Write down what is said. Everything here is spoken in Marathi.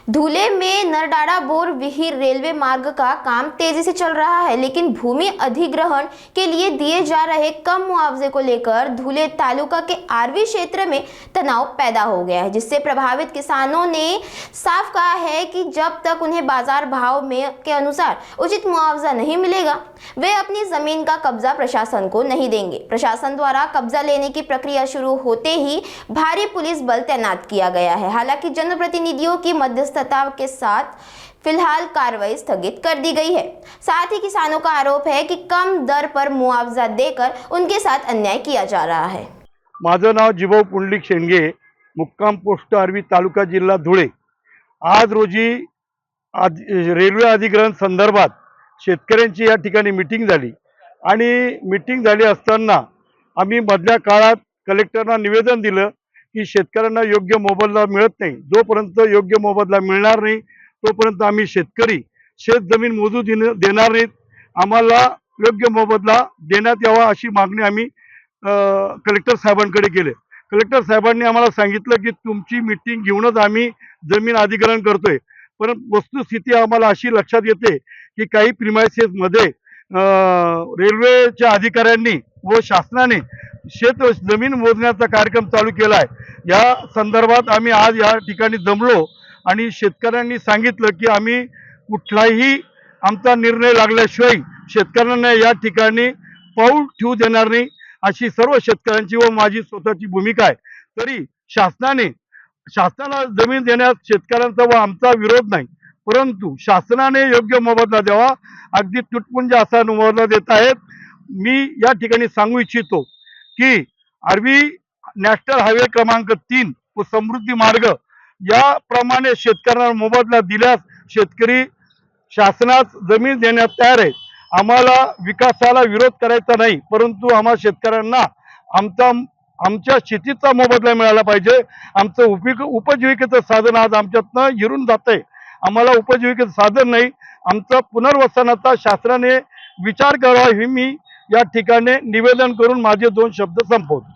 धुले में नरडाड़ा बोर विहीर रेलवे मार्ग का काम तेजी से चल रहा है, लेकिन भूमि अधिग्रहण के लिए दिए जा रहे कम मुआवजे को लेकर धुले तालुका के आरवी क्षेत्र में तनाव पैदा हो गया है, जिससे प्रभावित किसानों ने साफ कहा है कि जब तक उन्हें बाजार भाव में के अनुसार उचित मुआवजा नहीं मिलेगा, वे अपनी जमीन का कब्जा प्रशासन को नहीं देंगे। प्रशासन द्वारा कब्जा लेने की प्रक्रिया शुरू होते ही भारी पुलिस बल तैनात किया गया है। हालांकि जनप्रतिनिधियों की मध्यस्थता के साथ फिलहाल कार्रवाई स्थगित कर दी गई है। साथ ही किसानों का आरोप है कि कम दर पर मुआवजा देकर उनके साथ अन्याय किया जा रहा है। माझं नाव जिभाऊ पुंडलिक शेंडगे, मुक्काम पोस्ट आरवी, तालुका जिल्हा धुळे। आज रोजी रेल्वे अधिग्रहण संदर्भात शेतकऱ्यांची या ठिकाणी मीटिंग झाली आणि मीटिंग झाली असताना आम्ही मधल्या काळात कलेक्टरना निवेदन दिलं की शेतकऱ्यांना योग्य मोबदला मिळत नाही। जोपर्यंत योग्य मोबदला मिळणार नाही तोपर्यंत आम्ही शेतकरी शेत जमीन मोजू देणार नाहीत। आम्हाला योग्य मोबदला देण्यात यावा अशी मागणी आम्ही कलेक्टर साहेबांकडे केली। कलेक्टर साहेबांनी आम्हाला सांगितलं की तुमची मीटिंग घेऊनच आम्ही जमीन अधिग्रहण करतोय, परंतु वस्तुस्थिती आम्हाला अशी लक्षात येते की काही प्रिमायसेस मध्ये रेल्वेच्या अधिकाऱ्यांनी व शासनाने शेत जमीन मोजण्याचा कार्यक्रम चालू केला आहे। या संदर्भात आम्ही आज या ठिकाणी जमलो आणि शेतकऱ्यांनी सांगितलं की आम्ही कुठलाही आमचा निर्णय लागल्याशिवाय शेतकऱ्यांना या ठिकाणी पाऊल ठेवू देणार नाही अशी सर्व शेतकऱ्यांची व माझी स्वतःची भूमिका आहे। तरी शासनाला जमीन देण्यास शेतकऱ्यांचा व आमचा विरोध नाही, परंतु शासनाने योग्य मोबदला द्यावा। अगदी तुटपुंज असा मोबदला देत आहेत। मी या ठिकाणी सांगू इच्छितो की आरवी नॅशनल हायवे क्रमांक 3 व समृद्धी मार्ग याप्रमाणे शेतकऱ्यांना मोबदला दिल्यास शेतकरी शासनास जमीन देण्यास तयार आहे। आम्हाला विकासाला विरोध करायचा नाही, परंतु आम्हा शेतकऱ्यांना आमच्या शेतीचा मोबदला मिळाला पाहिजे। आमचं उपजीविकेचं साधन आज आमच्यातनं हिरून जातंय। आम्हाला उपजीविकेचं साधन नाही, आमचा पुनर्वसनाचा शासनाने विचार करावा हे मी या ठिकाणी निवेदन करून माझे 2 शब्द संपवतो।